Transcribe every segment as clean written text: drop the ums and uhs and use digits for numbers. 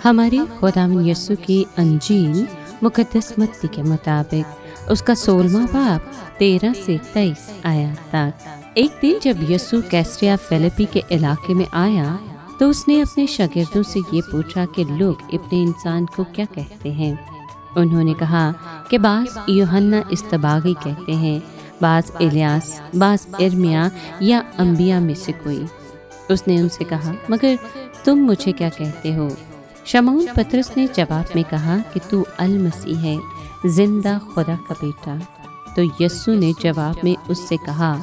ہمارے خداوند یسوع کی انجیل مقدس متی کے مطابق اس کا 16واں باب 13 سے 23 آیات تک۔ ایک دن جب یسوع کیسریا فلیپی کے علاقے میں آیا تو اس نے اپنے شاگردوں سے یہ پوچھا کہ لوگ ابن انسان کو کیا کہتے ہیں؟ انہوں نے کہا کہ بعض یوحنا اصطباغی کہتے ہیں، بعض الیاس، بعض ارمیا یا انبیاء میں سے کوئی۔ اس نے ان سے کہا، مگر تم مجھے کیا کہتے ہو؟ شمعون پطرس نے جواب میں کہا کہ تو المسیح ہے، زندہ خدا کا بیٹا۔ تو یسوع نے جواب میں اس سے کہا،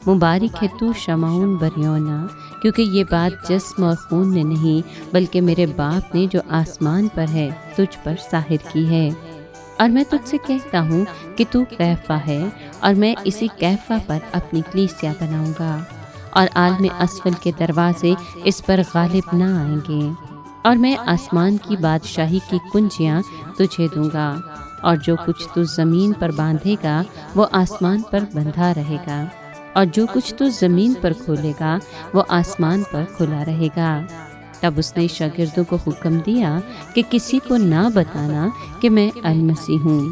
مبارک ہے تو شمعون بریونا، کیونکہ یہ بات جسم اور خون نے نہیں بلکہ میرے باپ نے جو آسمان پر ہے تجھ پر ظاہر کی ہے۔ اور میں تجھ سے کہتا ہوں کہ تو کیفا ہے، اور میں اسی کیفا پر اپنی کلیسیا بناؤں گا، اور عالم اسفل کے دروازے اس پر غالب نہ آئیں گے۔ اور میں آسمان کی بادشاہی کی کنجیاں تجھے دوں گا، اور جو کچھ تو زمین پر باندھے گا وہ آسمان پر بندھا رہے گا، اور جو کچھ تو زمین پر کھولے گا وہ آسمان پر کھلا رہے گا۔ تب اس نے شاگردوں کو حکم دیا کہ کسی کو نہ بتانا کہ میں المسیح ہوں۔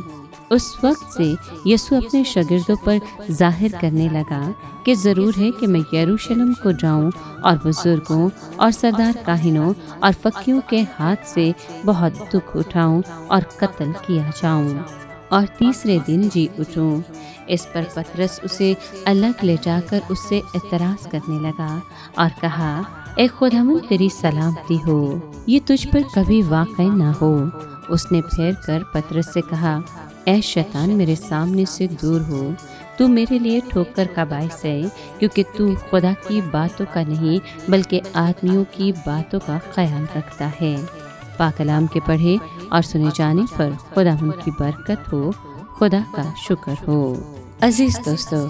اس وقت سے یسوع اپنے شاگردوں پر ظاہر کرنے لگا کہ ضرور ہے کہ میں یروشلم کو جاؤں اور بزرگوں اور سردار کاہنوں اور فقیوں کے ہاتھ سے بہت دکھ اٹھاؤں اور قتل کیا جاؤں اور تیسرے دن جی اٹھوں۔ اس پر پطرس اسے الگ لے جا کر اس سے اعتراض کرنے لگا اور کہا، اے خداوند تیری سلامتی ہو، یہ تجھ پر کبھی واقع نہ ہو۔ اس نے پھیر کر پطرس سے کہا، اے شیطان میرے سامنے سے دور ہو، تو میرے لیے ٹھوکر کا باعث ہے، کیونکہ تو خدا کی باتوں کا نہیں بلکہ آدمیوں کی باتوں کا خیال رکھتا ہے۔ پاک کلام کے پڑھے اور سنے جانے پر خداوند کی برکت ہو، خدا کا شکر ہو۔ عزیز دوستو،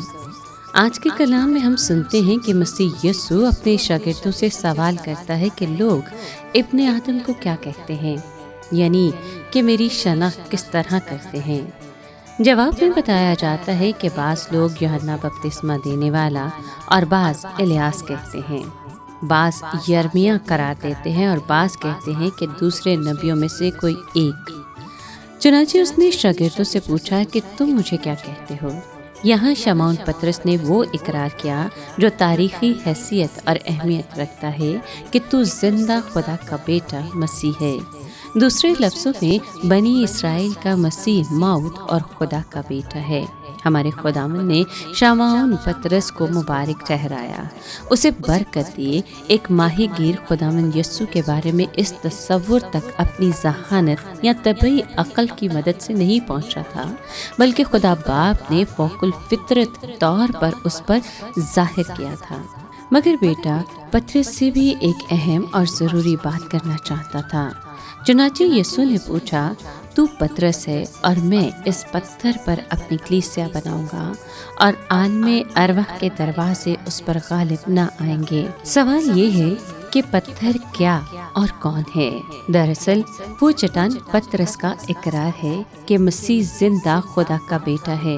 آج کے کلام میں ہم سنتے ہیں کہ مسیح یسوع اپنے شاگردوں سے سوال کرتا ہے کہ لوگ ابن آدم کو کیا کہتے ہیں، یعنی کہ میری شناخت کس طرح کرتے ہیں۔ جواب میں بتایا جاتا ہے کہ بعض لوگ یوحنا بپتسمہ دینے والا اور بعض الیاس کہتے ہیں، بعض یرمیا قرار دیتے ہیں اور بعض کہتے ہیں کہ دوسرے نبیوں میں سے کوئی ایک۔ چنانچہ اس نے شاگردوں سے پوچھا کہ تم مجھے کیا کہتے ہو؟ یہاں شمعون پطرس نے وہ اقرار کیا جو تاریخی حیثیت اور اہمیت رکھتا ہے کہ تو زندہ خدا کا بیٹا مسیح ہے۔ دوسرے لفظوں میں بنی اسرائیل کا مسیح موعود اور خدا کا بیٹا ہے۔ ہمارے خداوند نے شمعون پطرس کو مبارک ٹھہرایا، اسے برکت دی۔ ایک ماہی گیر خداوند یسوع کے بارے میں اس تصور تک اپنی ذہانت یا طبعی عقل کی مدد سے نہیں پہنچا تھا، بلکہ خدا باپ نے فوق الفطرت طور پر اس پر ظاہر کیا تھا۔ مگر بیٹا پطرس سے بھی ایک اہم اور ضروری بات کرنا چاہتا تھا۔ چنانچہ یسوع نے پوچھا، تو پطرس ہے اور میں اس پتھر پر اپنی کلیسیا بناؤں گا، اور عالم ارواح کے دروازے اس پر غالب نہ آئیں گے۔ سوال یہ ہے کہ پتھر کیا اور کون ہے؟ دراصل وہ چٹان پطرس کا اقرار ہے کہ مسیح زندہ خدا کا بیٹا ہے،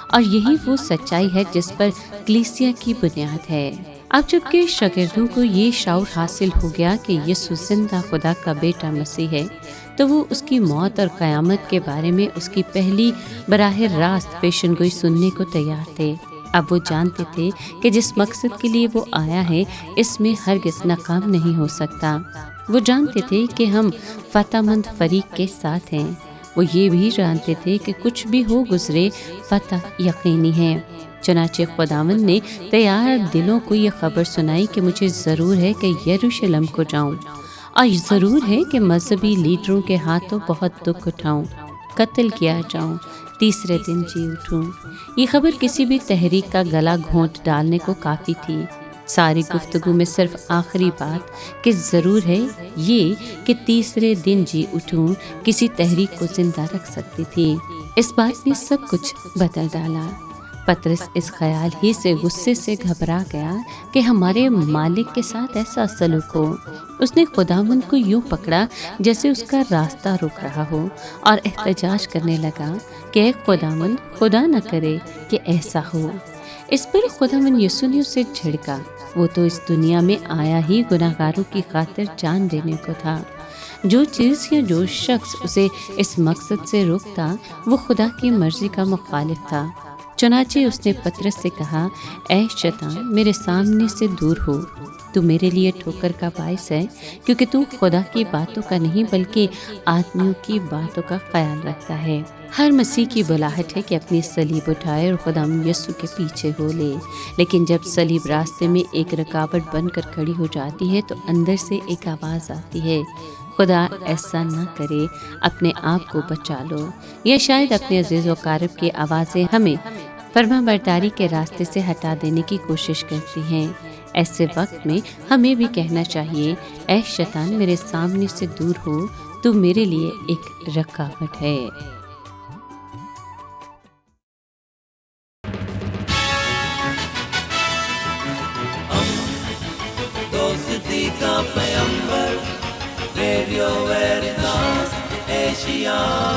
اور یہی وہ سچائی ہے جس پر کلیسیا کی بنیاد ہے۔ اب جبکہ شاگردوں کو یہ شعور حاصل ہو گیا کہ یسوع زندہ خدا کا بیٹا مسیح ہے، تو وہ اس کی موت اور قیامت کے بارے میں اس کی پہلی براہ راست پیشن گوئی سننے کو تیار تھے۔ اب وہ جانتے تھے کہ جس مقصد کے لیے وہ آیا ہے اس میں ہرگز ناکام نہیں ہو سکتا۔ وہ جانتے تھے کہ ہم فتح مند فریق کے ساتھ ہیں۔ وہ یہ بھی جانتے تھے کہ کچھ بھی ہو گزرے فتح یقینی ہے۔ چنانچہ خداوند نے تیار دلوں کو یہ خبر سنائی کہ مجھے ضرور ہے کہ یروشلم کو جاؤں، اور ضرور ہے کہ مذہبی لیڈروں کے ہاتھوں بہت دکھ اٹھاؤں، قتل کیا جاؤں، تیسرے دن جی اٹھوں۔ یہ خبر کسی بھی تحریک کا گلا گھونٹ ڈالنے کو کافی تھی۔ ساری گفتگو میں صرف آخری بات کہ ضرور ہے یہ کہ تیسرے دن جی اٹھوں کسی تحریک کو زندہ رکھ سکتی تھی۔ اس بات نے سب کچھ بدل ڈالا۔ پطرس اس خیال ہی سے غصے سے گھبرا گیا کہ ہمارے مالک کے ساتھ ایسا سلوک ہو۔ اس نے خداوند کو یوں پکڑا جیسے اس کا راستہ رک رہا ہو، اور احتجاج کرنے لگا کہ اے خداوند، خدا نہ کرے کہ ایسا ہو۔ اس پر خداوند یسوع نے اسے جھڑکا، وہ تو اس دنیا میں آیا ہی گناہگاروں کی خاطر جان دینے کو تھا۔ جو چیز یا جو شخص اسے اس مقصد سے روکتا وہ خدا کی مرضی کا مخالف تھا۔ چنانچہ اس نے پطرس سے کہا، اے شیطان، میرے سامنے سے دور ہو، تو میرے لیے ٹھوکر کا باعث ہے، کیونکہ تو خدا کی باتوں کا نہیں بلکہ آدمیوں کی باتوں کا خیال رکھتا ہے۔ ہر مسیح کی بلاہٹ ہے کہ اپنی صلیب اٹھائے اور خدا یسوع کے پیچھے ہو لے، لیکن جب صلیب راستے میں ایک رکاوٹ بن کر کھڑی ہو جاتی ہے تو اندر سے ایک آواز آتی ہے، خدا ایسا نہ کرے، اپنے آپ کو بچا لو۔ یا شاید اپنے عزیز و اقارب کی آوازیں ہمیں فرما برداری کے راستے سے ہٹا دینے کی کوشش کرتی ہیں۔ ایسے وقت میں ہمیں بھی کہنا چاہیے، اے شیطان، میرے سامنے سے دور ہو، تو میرے لیے ایک رکاوٹ ہے۔ دوستی کا پیمبر، ریڈیو ویریتاس ایشیا۔